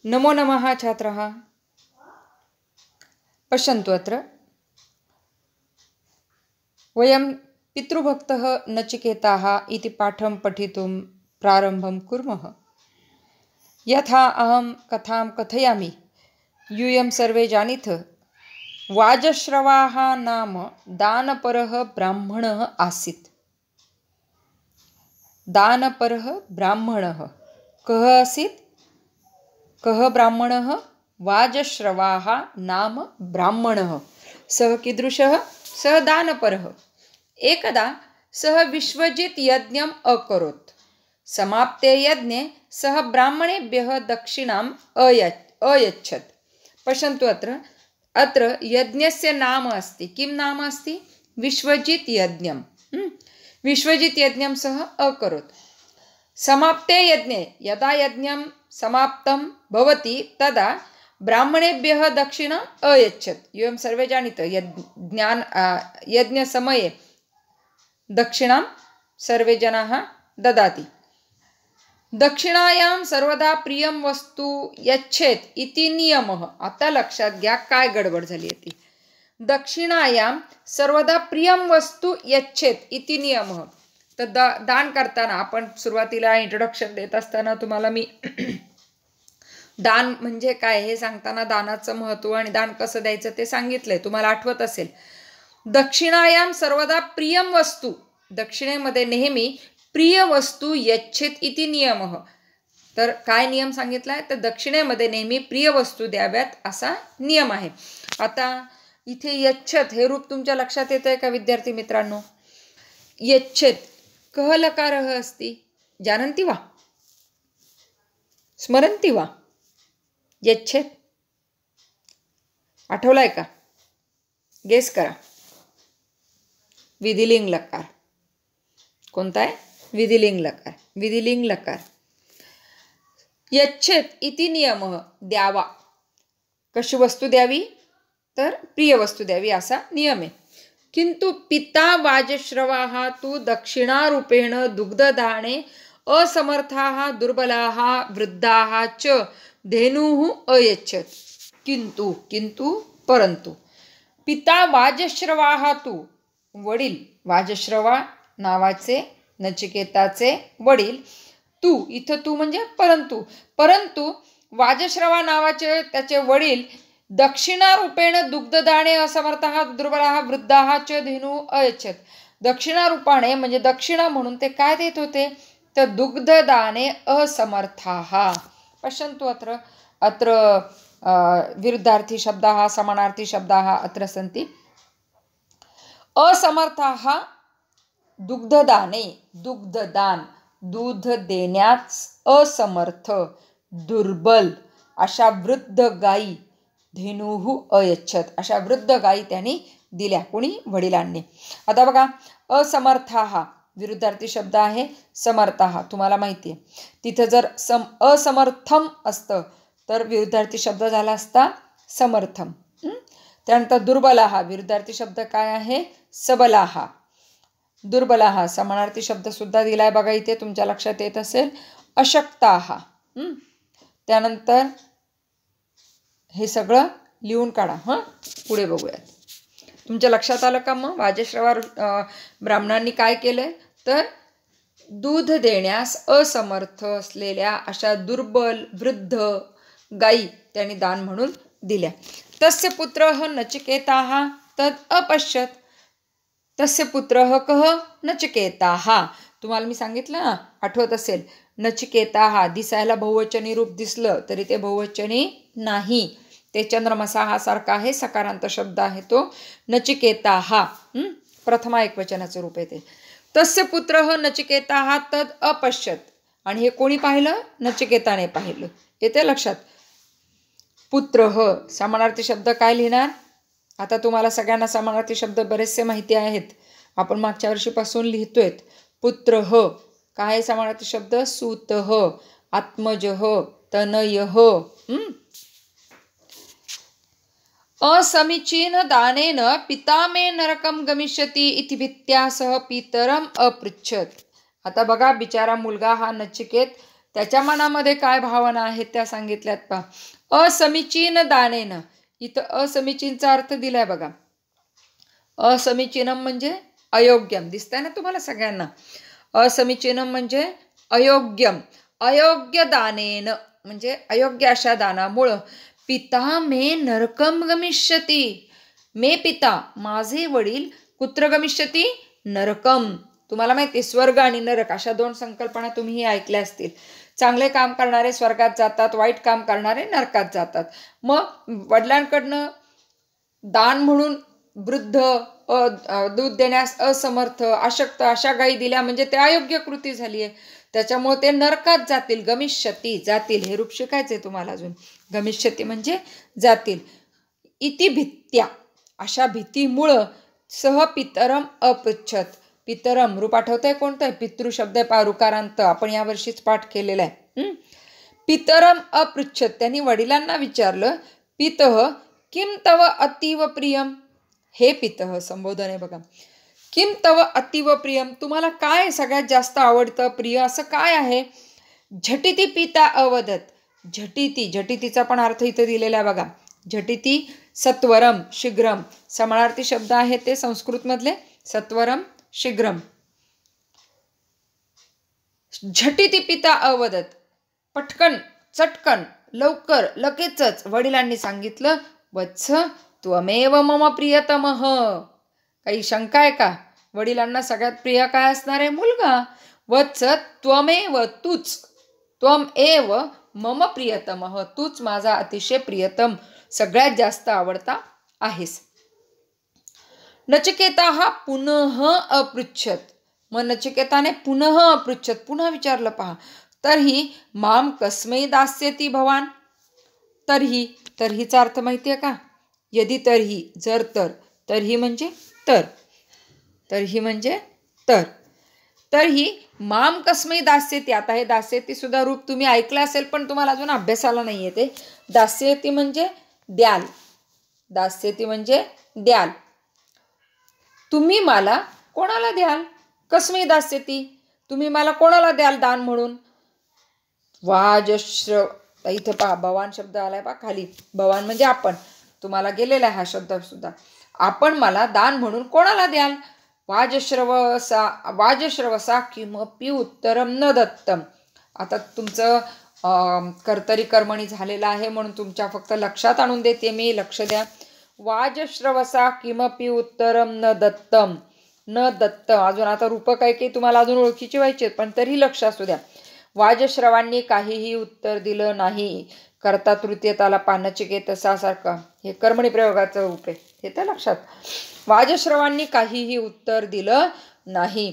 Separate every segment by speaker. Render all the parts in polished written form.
Speaker 1: नमो नमः छात्राः। पश्यन्तु अत्र वयं पितृभक्तः नचिकेताः इति पाठं पठितुं प्रारम्भं कुर्मः। यथा अहं कथां कथयामि, यूयं सर्वे जानीतः। वाजश्रवाः नाम दानपरः ब्राह्मणः आसीत्। दानपरः ब्राह्मणः कः आसीत्? कः ब्राह्मणः? वाजश्रवाः नाम ब्राह्मणः। सः कीदृशः? सः दानपरः। एकदा सः विश्वजित् यज्ञम् अकरोत्। समाप्ते यज्ञे सः ब्राह्मणेभ्यः दक्षिणाम् अयच्छत्। पश्यन्तु अत्र यज्ञस्य नाम अस्ति। किं नाम अस्ति? विश्वजित् यज्ञं। विश्वजित् यज्ञं सः अकरोत्। समाप्ते यज्ञे, यदा यज्ञं समाप्तं भवति तदा ब्राह्मणेभ्यः दक्षिणाम् अयच्छत्। एवं सर्वे जानीतः, यज्ञसमये दक्षिणां सर्वे जनाः ददाति। दक्षिणायां सर्वदा प्रियं वस्तू यच्छेत् इति नियमः। आता लक्षात घ्या काय गडबड झाली होती। दक्षिणायां सर्वदा प्रियं वस्तू यच्छेत् इति नियमः। तर दान करताना आपण सुरुवातीला इंट्रोडक्शन देत असताना तुम्हाला मी दान म्हणजे काय हे सांगताना दानाचं महत्त्व आणि दान कसं द्यायचं ते सांगितलंय, तुम्हाला आठवत असेल। दक्षिणायां सर्वदा प्रियं वस्तू, दक्षिणेमध्ये नेहमी प्रिय वस्तू यच्छेत इति नियमः। तर काय नियम सांगितलाय? तर दक्षिणेमध्ये नेहमी प्रिय वस्तू द्याव्यात असा नियम आहे। आता इथे यच्छत हे रूप तुमच्या लक्षात येतंय का विद्यार्थी मित्रांनो? यच्छेत कः लकारः अस्ति? जानन्ति वा? स्मरन्ति वा? यच्छेत आठवलाय का? गेस करा। विधिलिंग लकार कोणता आहे? विधिलिंग लकार। विधिलिंग लकार। यच्छेत इति नियमः, द्यावा। कशी वस्तू द्यावी? तर प्रिय वस्तू द्यावी असा नियम आहे। किंतु पिता वाजश्रवाः तु दक्षिणारूपेण दुग्धदाने असमर्थाः दुर्बलाः वृद्धाः च धेनुः अयच्छत्। किंतु परंतु पिता वाजश्रवाः तु, वडील वाजश्रवा नावाचे नचिकेताचे वडील, तू इथं तू म्हणजे परंतु वाजश्रवा नावाचे त्याचे वडील दक्षिणारूपेण दुग्धदाने असमर्थाः दुर्बलाः वृद्धाः च धेनुः अयच्छत्। दक्षिणारूपाने म्हणजे दक्षिणा म्हणून ते काय देत होते? तर दुग्धदाने असमर्थाः। पश्यन्तु अत्र विरुद्धार्थी शब्दाः समानार्थी शब्दाः अत्र सन्ति। असमर्थाः दुग्धदाने, दुग्धदान दूध देण्यास असमर्थ दुर्बल अशा वृद्ध गायी, धेनुः अयच्छत् अशा वृद्ध गायी त्यांनी दिल्या। कोणी? वडिलांनी। आता बघा, असमर्थाः विरुद्धार्थी शब्द आहे, समर्थाः तुम्हाला माहिती आहे। तिथे जर असमर्थम असतं तर विरुद्धार्थी शब्द झाला असता समर्थम। त्यानंतर दुर्बलाः विरुद्धार्थी शब्द काय आहे? सबलाः। दुर्बलाः समानार्थी शब्द सुद्धा दिलाय बघा इथे, तुमच्या लक्षात येत असेल, अशक्ताः। त्यानंतर हे सगळं लिहून काढा। पुढे बघूयात। तुमच्या लक्षात आलं का? मग वाजश्रवा ब्राह्मणांनी काय केलंय? तर दूध देण्यास असमर्थ असलेल्या अशा दुर्बल वृद्ध गायी त्यांनी दान म्हणून दिल्या। तस्य पुत्रः नचिकेताः तद अपश्यत्। तस्य पुत्रः कः? नचिकेताः। तुम्हाला मी सांगितलं ना, आठवत असेल, नचिकेताः दिसायला बहुवचनी रूप दिसलं तरी ते बहुवचनी नाही, ते चंद्रमसा हा सारखा आहे, सकारांत शब्द आहे तो नचिकेताः। प्रथमा एकवचनाचं रूप येते। तस्य पुत्रः नचिकेताः तद अपश्यत्, आणि हे कोणी पाहिलं? नचिकेताने पाहिलं। येते लक्षात? पुत्रः समानार्थी शब्द काय लिहिणार? आता तुम्हाला सगळ्यांना समानार्थी शब्द बरेचसे माहिती आहेत, आपण मागच्या वर्षीपासून लिहितोय। पुत्रः काय समानार्थी शब्द? सूतः, आत्मजः, तनयः। असमीचीन दानेन पिता मे नरकं गमिष्यति इति भीत्या सह पितरम अपृच्छत्। आता बघा, बिचारा मुलगा हा नचिकेत त्याच्या मनामध्ये काय भावना आहेत त्या सांगितल्यात पहा. असमीचीन दानेन, इथं असमीचीनचा अर्थ दिलाय बघा. असमीचीनम म्हणजे अयोग्यम, दिसतंय ना तुम्हाला सगळ्यांना. असमीचीनम म्हणजे अयोग्यम, अयोग्य दानेन म्हणजे अयोग्य अशा दानामुळं पिता मे नरकम गमिष्यती, मे पिता माझे वडील कुत्र गमिष्यती, नरकम. तुम्हाला माहिती स्वर्ग आणि नरक अशा दोन संकल्पना तुम्ही ऐकल्या असतील. चांगले काम करणारे स्वर्गात जातात, वाईट काम करणारे नरकात जातात. मग वडिलांकडनं दान म्हणून वृद्ध, दूध देण्यास असमर्थ, अशक्त अशा गायी दिल्या म्हणजे ते अयोग्य कृती झाली आहे. त्याच्यामुळे ते नरकात जातील. गमिष्यती जातील, हे रूप शिकायचे तुम्हाला अजून. गमिष्यती म्हणजे जातील. इति भित्त्या अशा भीतीमुळं सह पितरम अपृच्छत, पितरम रूप आठवतंय कोणतं आहे? पितृ शब्द आहे पहा, ऋकारांत. आपण यावर्षीच पाठ केलेला आहे. पितरम अपृच्छत, त्यांनी वडिलांना विचारलं. पितः किम तव अतीव प्रियम, हे पितः संबोधन आहे बघा. किम तव अतीव प्रियम, तुम्हाला काय सगळ्यात जास्त आवडतं, प्रिय असं काय आहे? झटिती पिता अवदत, झटिती, झटितीचा पण अर्थ इथं दिलेला आहे बघा. झटिती सत्वरम शीघ्रम, समानार्थी शब्द आहे ते संस्कृतमधले. सत्वरम शीघ्रम. झटिती पिता अवदत, पटकन चटकन लवकर लगेचच वडिलांनी सांगितलं. वत्स त्वमेव मम प्रियतमः. काही शंका आहे का? वडिलांना सगळ्यात प्रिय काय असणार आहे? मुलगा. वत्स त्वमेव, तूच, त्वम एव मम प्रियतमः, तूच माझा अतिशय प्रियतम, सगळ्यात जास्त आवडता आहेस. नचिकेता हा पुनः अपृच्छत, मग नचिकेताने पुनः अपृच्छत, पुन्हा विचारलं पहा. तर्हि माम कस्मै दास्यति भवान, तर्हि, तर्हीचा अर्थ माहिती आहे का? यदि तर्हि, जर तर, तर्हि म्हणजे तर, तर्हि म्हणजे तर. तर्हि माम कस्मै दास्यति, आता हे दास्यति सुद्धा रूप तुम्ही ऐकलं असेल पण तुम्हाला अजून अभ्यासाला नाही आहे. ते दास्यति म्हणजे द्याल, दास्यति म्हणजे द्याल. तुम्ही मला कोणाला द्याल? कस्मै दास्यति, तुम्ही मला कोणाला द्याल दान म्हणून? वाजश्र, इथं पहा भवान शब्द आलाय पहा खाली. भवान म्हणजे आपण, तुम्हाला गेलेला आहे हा शब्द सुद्धा. आपण मला दान म्हणून कोणाला द्याल? वाजश्रवसा, वाजश्रवसा किमपि उत्तरम न दत्तम. आता तुमचं कर्तरी कर्मणी झालेलं आहे म्हणून तुमच्या फक्त लक्षात आणून देते मी, लक्ष द्या. वाजश्रवसा किमपि उत्तरम न दत्तम, न दत्त. अजून आता रूप काय की तुम्हाला अजून ओळखीची व्हायची आहेत पण तरी लक्ष असू द्या. वाजश्रवांनी काहीही उत्तर दिलं नाही. कर्ता तृतीयत आला पहा, नचिकेतसा सारखं, हे कर्मणी प्रयोगाचं रूप आहे, हे तर लक्षात. वाजश्रवांनी काहीही उत्तर दिलं नाही.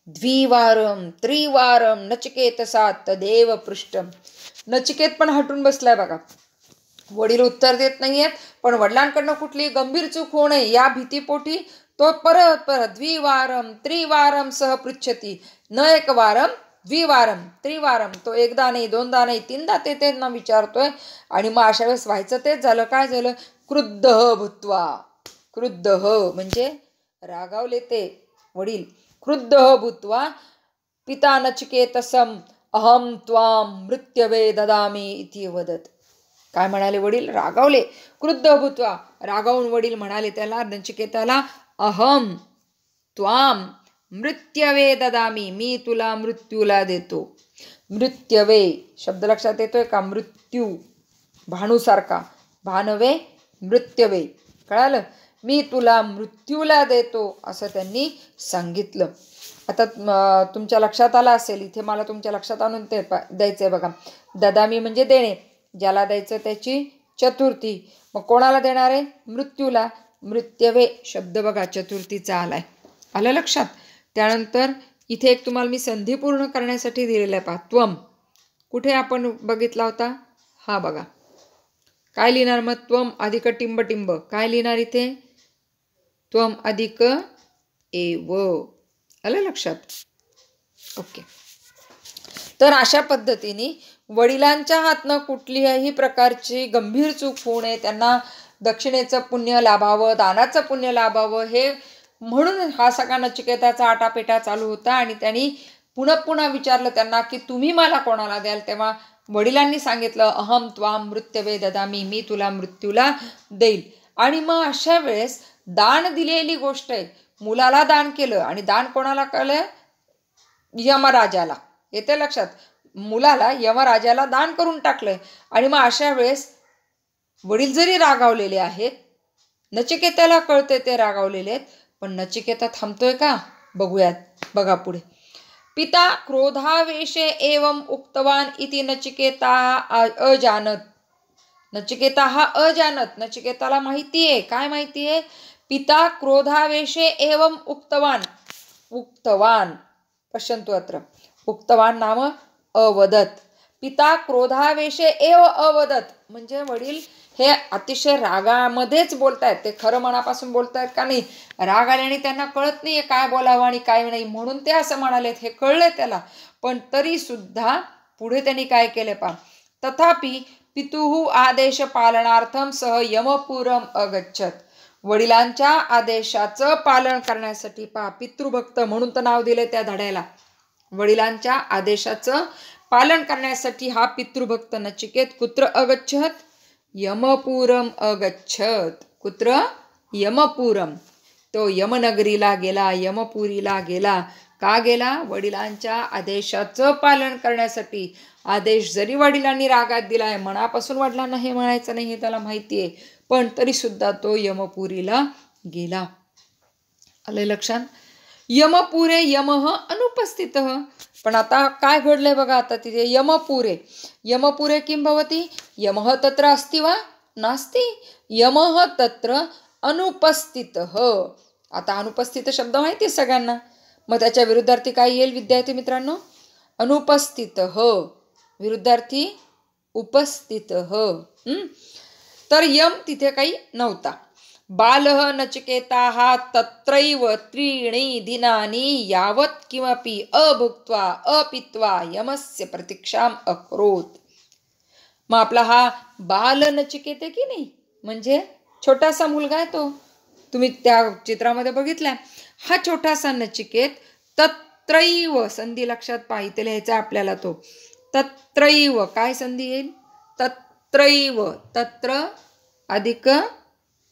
Speaker 1: द्विवारम त्रिवारम नचिकेतसा तदेव पृष्ठम, नचिकेत पण हटून बसलाय बघा. वडील उत्तर देत नाहीयेत पण वडिलांकडनं कुठली गंभीर चूक होऊ नये या भीतीपोटी तो परत परत द्विवारम त्रिवारम सह पृच्छती, न एकवारम द्विवारम त्रिवारम, तो एकदा नाही दोनदा नाही तीनदा ते त्यांना विचारतोय. आणि मग अशा वेळेस व्हायचं तेच झालं. काय झालं? क्रुद्ध भूत्वा, क्रुद्ध म्हणजे रागावले ते वडील. क्रुद्ध भूत्वा पिता नचिकेतसम अहम त्वाम मृत्यवे ददामी इति वदत. काय म्हणाले वडील? रागावले. क्रुद्ध भूत्वा, रागावून वडील म्हणाले त्याला, नचिकेताला, अहम त्वाम मृत्यवे ददामी, मी तुला मृत्यूला देतो. मृत्यवे शब्द लक्षात येतोय का? मृत्यू भानूसारखा, भानवे मृत्यवे, कळालं? मी तुला मृत्यूला देतो असं त्यांनी सांगितलं. आता तुमच्या लक्षात आलं असेल, इथे मला तुमच्या लक्षात आणून ते द्यायचं आहे बघा. ददामी म्हणजे देणे, ज्याला द्यायचं त्याची चतुर्थी. मग कोणाला देणार आहे? मृत्यूला. मृत्यवे शब्द बघा चतुर्थीचा आलाय, आलं लक्षात? त्यानंतर इथे एक तुम्हाला मी संधी पूर्ण करण्यासाठी दिलेला आहे पहा, त्वम. कुठे आपण बघितला होता? हा बघा. काय लिहिणार मग? त्वम अधिक टिंब टिंब. काय लिहिणार इथे? त्वम अधिक एव, आलं लक्षात? ओके. तर अशा पद्धतीने वडिलांच्या हातनं कुठल्याही प्रकारची गंभीर चूक होऊ नये, त्यांना दक्षिणेचं पुण्य लाभावं, दानाचं पुण्य लाभावं, हे म्हणून हा सगळा नचिकेताचा आटापेटा चालू होता. आणि त्यांनी पुन्हा पुन्हा विचारलं त्यांना की तुम्ही मला कोणाला द्याल, तेव्हा वडिलांनी सांगितलं अहम त्वाम मृत्यवे ददामी, मी तुला मृत्यूला देईल. आणि मग अशा वेळेस दान दिलेली गोष्ट आहे. मुलाला दान केलं आणि दान कोणाला केलं? यमराजाला. येते लक्षात? मुलाला यमराजाला दान करून टाकलंय. आणि मग अशा वेळेस वडील जरी रागावलेले आहेत, नचिकेताला कळते ते रागावलेले आहेत, पण नचिकेता थांबतोय का? बघूयात. बघा पुढे. पिता क्रोधावेशे एवं उक्तवान इति नचिकेता अजानत. नचिकेता हा अजानत. नचिकेताला माहितीये. काय माहितीये? पिता क्रोधावेशे एवं उक्तवान. उक्तवान पश्यन्तु अत्र. उक्तवान नाम अवदत. पिता क्रोधावेशे एव अवदत. म्हणजे वडील हे अतिशय रागामध्येच बोलतायत. ते खरं मनापासून बोलतायत का नाही? राग आल्याने त्यांना कळत नाहीये काय बोलावं आणि काय नाही, म्हणून ते असं म्हणालेत. हे कळलंय त्याला, पण तरी सुद्धा पुढे त्यांनी काय केले पहा. तथापि पितुः आदेश पालनार्थम सह यमपुरम अगच्छत. वडिलांच्या आदेशाचं पालन करण्यासाठी पहा, पितृभक्त म्हणून तर नाव दिले त्या धड्याला. वडिलांच्या आदेशाचं पालन करण्यासाठी हा पितृभक्त नचिकेत कुत्र अगच्छत? यमपुरम अगच्छत. कुत्र? यमपुरम. तो यमनगरीला गेला, यमपुरीला गेला. का गेला? वडिलांच्या आदेशाचं पालन करण्यासाठी. आदेश जरी वडिलांनी रागात दिलाय, मनापासून वडिलांना हे म्हणायचं नाही हे त्याला माहिती आहे, पण तरी सुद्धा तो यमपुरीला गेला. आले लक्षात? यमपुरे यमः अनुपस्थितः. पण आता काय घडलंय बघा. आता तिथे यमपुरे. यमपुरे किं भवति? यमः तत्र अस्ति वा नास्ति? यमः तत्र अनुपस्थितः. आता अनुपस्थित शब्द माहिती आहे सगळ्यांना. मग त्याच्या विरुद्धार्थी काय येईल विद्यार्थी मित्रांनो? अनुपस्थितः. विरुद्धार्थी उपस्थितः. तर यम तिथे काही नव्हता. बालः नचिकेताः तत्रैव त्रीणि दिनानि यावत् किमपि अभुक्त्वा अपित्वा यमस्य प्रतीक्षाम् अकरोत्. मग आपला हा बाल नचिकेत आहे की नाही, म्हणजे छोटासा मुलगा आहे तो. तुम्ही त्या चित्रामध्ये बघितलाय. हा छोटासा नचिकेत तत्रैव संधी लक्षात पाहिजे लिहायचा आपल्याला. तो तत्रैव काय संधी येईल? तत्रैव. तत्र अधिक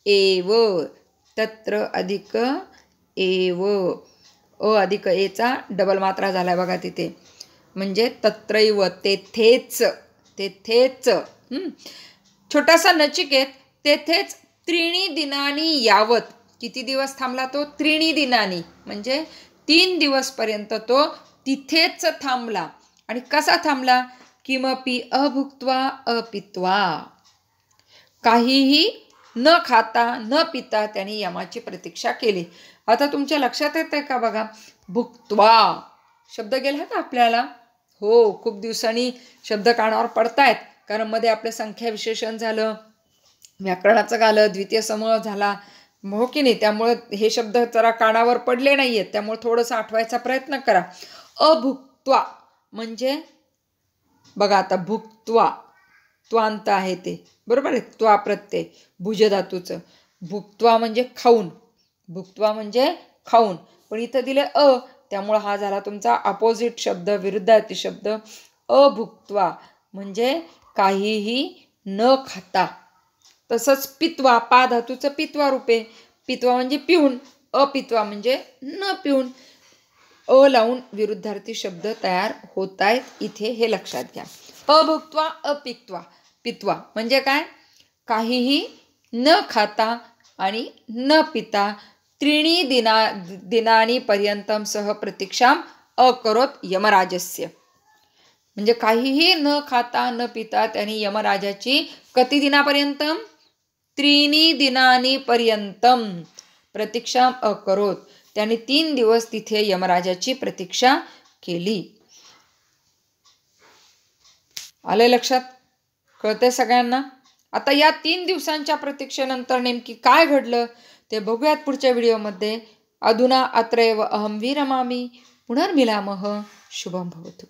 Speaker 1: एव. तत्र अधिक एव. अ अधिक एचा डबल मात्रा झाला बघा तिथे. म्हणजे तत्रैव तेथेच. तेथेच. छोटासा नचिकेत तेथेच त्रीणी दिनानी यावत. किती दिवस थांबला तो? त्रीणी दिनानी म्हणजे 3 दिवसपर्यंत तो तिथेच थांबला. आणि कसा थांबला? किमपि अभुक्त्वा अपित्वा. काहीही न खाता न पिता त्यांनी यमाची प्रतीक्षा केली. आता तुमच्या लक्षात येतंय का बघा? भुक्त्वा शब्द गेला का आपल्याला? हो, खूप दिवसांनी शब्द कानावर पडतायत, कारण मध्ये आपलं संख्या विशेषण झालं, व्याकरणाचं झालं, द्वितीय समूह झाला, हो की नाही? त्यामुळे हे शब्द जरा कानावर पडले नाहीयेत, त्यामुळे थोडंसं आठवायचा प्रयत्न करा. अभुक्त्वा म्हणजे बघा आता भुक्त्वा त्वांत आहे ते, बरोबर आहे? त्वा प्रत्यय भुजधातूचं. भुक्त्वा म्हणजे खाऊन. भुक्त्वा म्हणजे खाऊन. पण इथं दिले अ, त्यामुळे हा झाला तुमचा अपोजिट शब्द, विरुद्धार्थी शब्द. अभुक्त्वा म्हणजे काहीही न खाता. तसंच पित्वा पा धातूचं पित्वा रूपे. पित्वा म्हणजे पिऊन. अपित्वा म्हणजे न पिऊन. अ लावून विरुद्धार्थी शब्द तयार होत आहेत इथे, हे लक्षात घ्या. अभुक्त्वा अपित्वा. पित्वा म्हणजे काय? काहीही न खाता आणि न पिता त्रीणी दिनानी पर्यंतम सह प्रतीक्षाम अकरोत यमराजस्य. म्हणजे काहीही न खाता न पिता त्यांनी यमराजाची किती दिनापर्यंत? त्रीणी दिनानी पर्यंतम प्रतीक्षाम अकरोत. त्यांनी 3 दिवस तिथे यमराजाची प्रतीक्षा केली. आले लक्षात? कळतंय सगळ्यांना? आता या 3 दिवसांच्या प्रतीक्षेनंतर नेमकी काय घडलं ते बघूयात पुढच्या व्हिडिओमध्ये. अधुना अत्रैव अहं विरमामि. पुनर्मिलामः. शुभं भवतु.